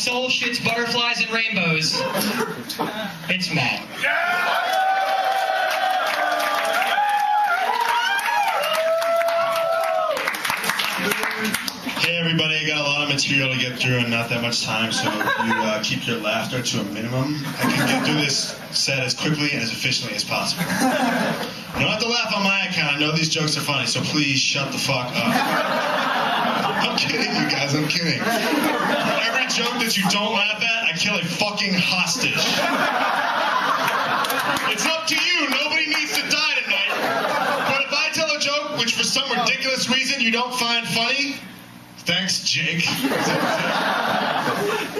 soul shits butterflies and rainbows. It's Matt. Hey everybody, I got a lot of material to get through and not that much time, so you keep your laughter to a minimum. I can get through this set as quickly and as efficiently as possible. You don't have to laugh on my account. I know these jokes are funny, so please shut the fuck up. I'm kidding, you guys, I'm kidding. Every joke that you don't laugh at, I kill a fucking hostage. It's up to you. Nobody needs to die tonight. But if I tell a joke which for some ridiculous reason you don't find funny, thanks, Jake. Do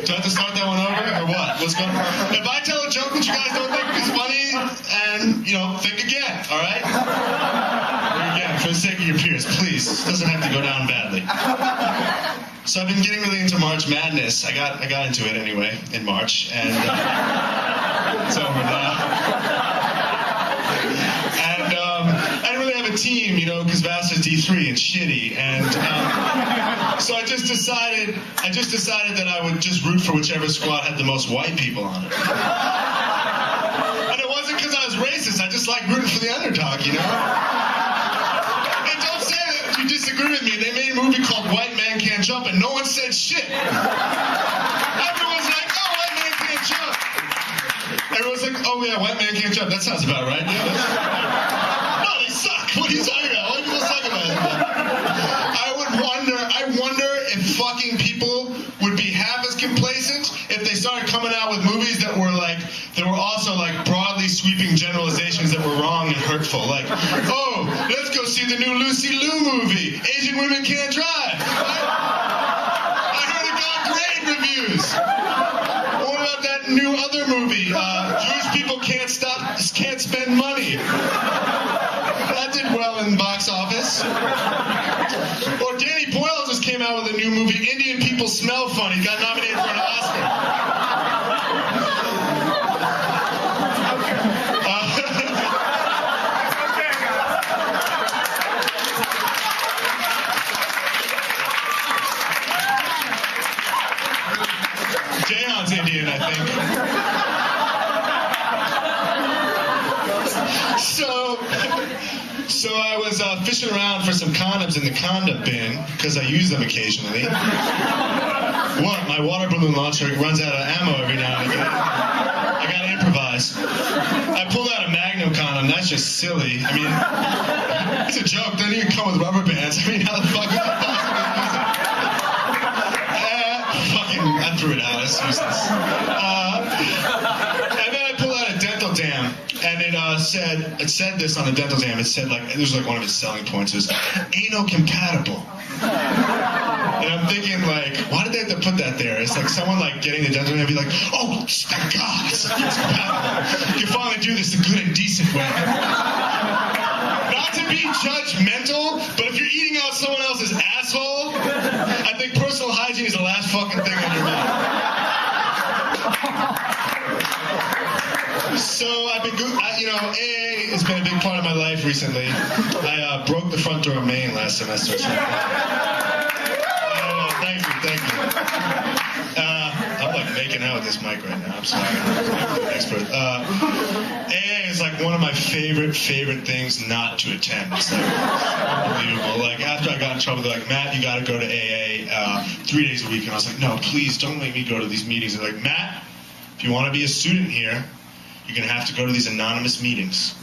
I have to start that one over, or what? What's going on? If I tell a joke that you guys don't think is funny, and, think again, all right? Think again, for the sake of your peers, please. This doesn't have to go down badly. So I've been getting really into March Madness. I got into it anyway, in March, and it's over now. And I didn't really have a team, because Vassar's D3 and shitty, and so I just decided that I would just root for whichever squad had the most white people on it. And it wasn't because I was racist, I just like rooting for the underdog, And don't say that you disagree with me. They made a movie called White Man Can't Jump, and no one said shit. Everyone's like, oh, White Man Can't Jump. Everyone's like, oh yeah, White Man Can't Jump. That sounds about right. No, they suck. What are you talking about? White people suck about it. I wonder if fucking people would be half as complacent if they started coming out with movies that were also broadly sweeping generalizations that were wrong and hurtful. Like, oh, let's go see the new Lucy Liu movie. Asian women can't drive. I heard it got great reviews. What about that new other movie? Jewish people can't spend money. That did well in the box office. Or Danny Boyle just came out with a new movie, Indian People Smell Funny, got nominated for an Oscar. Jahan's Indian, I think. So I was fishing around for some condoms in the condom bin, because I use them occasionally. My water balloon launcher runs out of ammo every now and again. I gotta improvise. I pulled out a Magnum condom, that's just silly. I mean, it's a joke, they don't even come with rubber bands. I mean, how the fuck is that possible? I threw it out, it's useless. And then I pulled out a dental dam, and it said this on the dental dam. It said it was one of its selling points. It was anal compatible. And I'm thinking why did they have to put that there? It's someone getting the dental dam and be like, oh, thank God, it's compatible. You can finally do this the good and decent way. Not to be judgmental, but if you're eating out someone else's asshole, I think personal hygiene is the last fucking thing on your mind. So I've been, AA has been a big part of my life recently. I broke the front door of Maine last semester. So. Thank you. I'm making out with this mic right now. I'm sorry. I'm an expert. AA is one of my favorite things not to attend. It's unbelievable. After I got in trouble, they're like, Matt, you gotta go to AA 3 days a week. And I was like, no, please don't make me go to these meetings. They're like, Matt, if you want to be a student here, you're going to have to go to these anonymous meetings.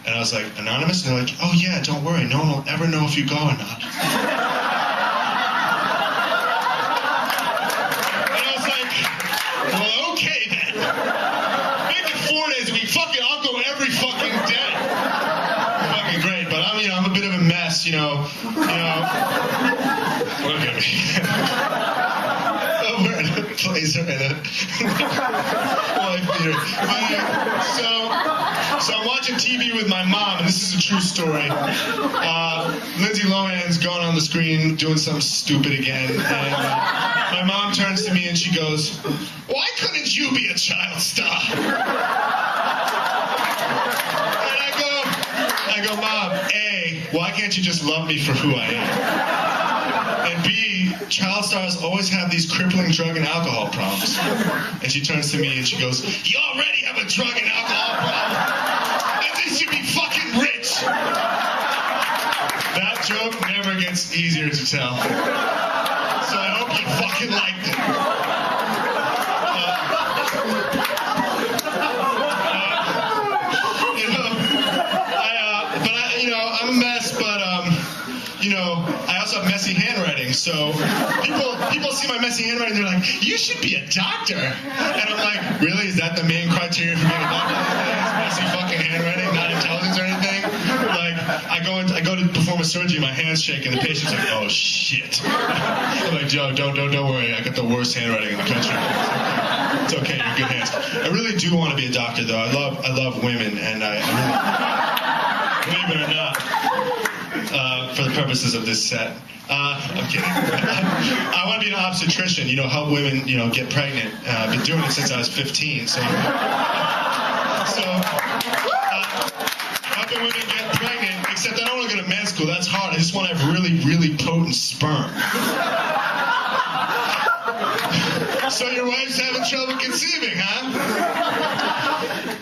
And I was like, anonymous? And they're like, oh yeah, don't worry, no one will ever know if you go or not. And I was like, well, okay then. Make it 4 days a week. Fuck it, I'll go every fucking day. Fucking great, but I'm a bit of a mess, Look at me. We're in a place right now. So I'm watching TV with my mom, and this is a true story. Lindsay Lohan's gone on the screen doing something stupid again, and my mom turns to me and she goes, why couldn't you be a child star? And I go, Mom, A, why can't you just love me for who I am? And B, child stars always have these crippling drug and alcohol problems. And she turns to me and she goes, "You already have a drug and alcohol problem. And this should be fucking rich." That joke never gets easier to tell. So I hope you fucking liked it. I'm a mess, but I also have messy handwriting. So people see my messy handwriting, they're like, "You should be a doctor." And I'm like, "Really? Is that the main criteria for being a doctor? Messy fucking handwriting, not intelligence or anything?" Like, I go to perform a surgery, my hand's shaking, the patient's like, "Oh shit." I'm like, "Joe, don't worry, I got the worst handwriting in the country." It's okay, you're in good hands. I really do want to be a doctor, though. I love women, and I really, believe it or not, for the purposes of this set, I'm kidding. I want to be an obstetrician, help women, get pregnant. I've been doing it since I was 15, so helping women get pregnant, except I don't want to go to med school. That's hard. I just want to have really, really potent sperm. So your wife's having trouble conceiving, huh?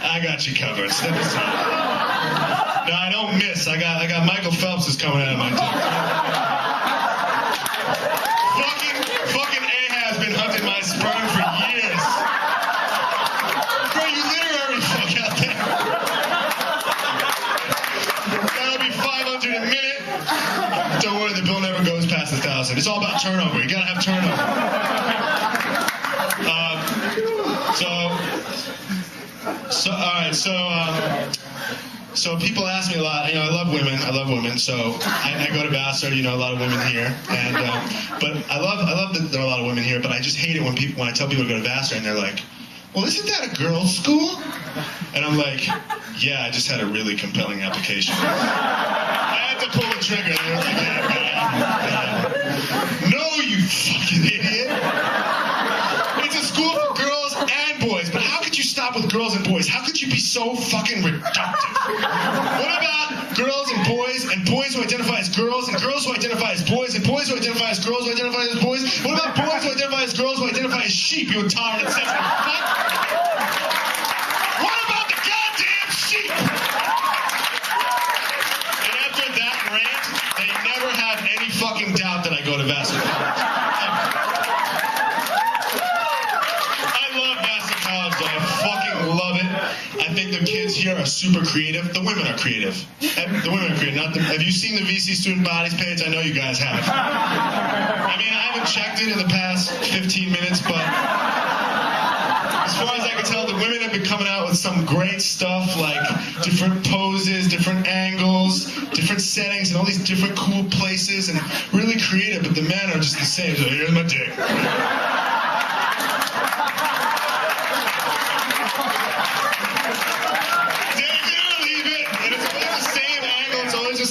I got you covered. Step aside. No, I don't miss. I got Michael Phelps is coming out of my dick. Fucking Ahab's been hunting my sperm for years. Bro, you literary fuck out there. That'll be 500 a minute. Don't worry, the bill never goes past 1,000. It's all about turnover. You gotta have turnover. So people ask me a lot. I love women. So I go to Vassar. A lot of women here, and but I love that there are a lot of women here. But I just hate it when I tell people to go to Vassar and they're like, "Well, isn't that a girls' school?" And I'm like, "Yeah, I just had a really compelling application. I had to pull the trigger." And they're like, "Yeah. No, you fucking idiot! It's a school for girls and boys. But how could you stop with girls and boys? How could you be so fucking reductive? What about girls and boys who identify as girls and girls who identify as boys and boys who identify as girls who identify as boys? What about boys who identify as girls who identify as sheep, you intolerant sexual fuck? What about the goddamn sheep?" And after that rant, they never have any fucking doubt that I go to Vassar College. I think the kids here are super creative. The women are creative. Have you seen the VC Student Bodies page? I know you guys have. I haven't checked it in the past 15 minutes, but as far as I can tell, the women have been coming out with some great stuff, like different poses, different angles, different settings, and all these different cool places, and really creative, but the men are just the same. So here's my dick.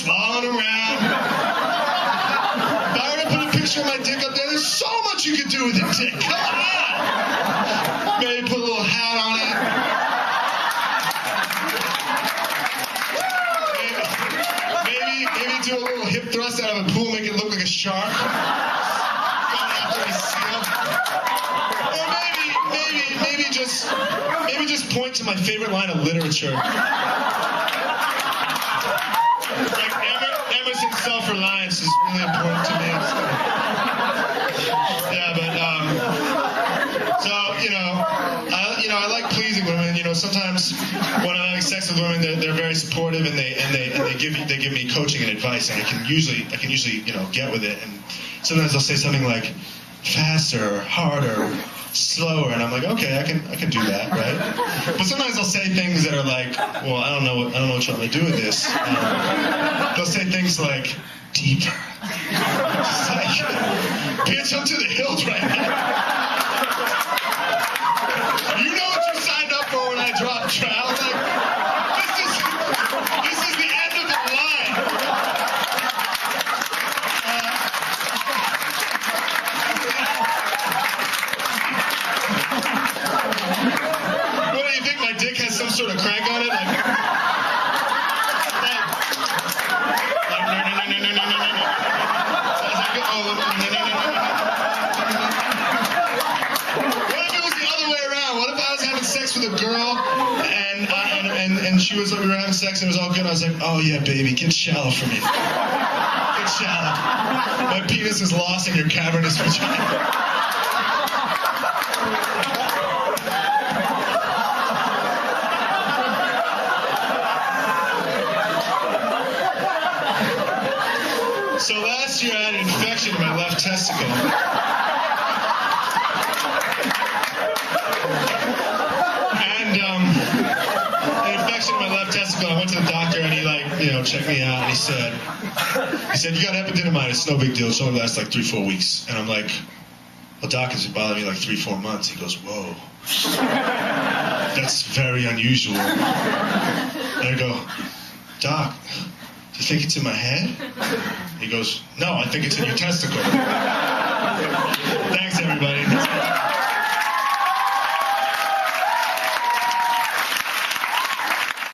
Lolling around. If I were to put a picture of my dick up there, there's so much you could do with your dick. Come on! Maybe put a little hat on it. Maybe do a little hip thrust out of a pool, make it look like a shark. Going after a seal. Or maybe just point to my favorite line of literature. Like Emerson's self-reliance is really important to me. Yeah, but I like pleasing women. Sometimes when I'm having sex with women, they're very supportive and they give me coaching and advice, and I can usually get with it. And sometimes they'll say something like faster, harder, slower, and I'm like, okay, I can do that, right? But sometimes they'll say things that are like, well, I don't know what you want me to do with this. They'll say things like deeper. It's like, bitch, I'm to the hills right now. You know what you signed up for when I dropped trout? Like, this is the end of the line. What do you think? My dick has some sort of crank on it? Like no. with a girl, and she was like, we were having sex, and it was all good. And I was like, oh yeah, baby, get shallow for me. Get shallow. My penis is lost in your cavernous vagina. So last year I had an infection in my left testicle. And an infection in my left testicle. I went to the doctor and he checked me out and he said, you got epididymitis, it's no big deal, it's only lasts like 3-4 weeks. And I'm like, well doc, it's been bothering me like 3-4 months. He goes, whoa, that's very unusual. And I go, doc, do you think it's in my head? He goes, no, I think it's in your testicle.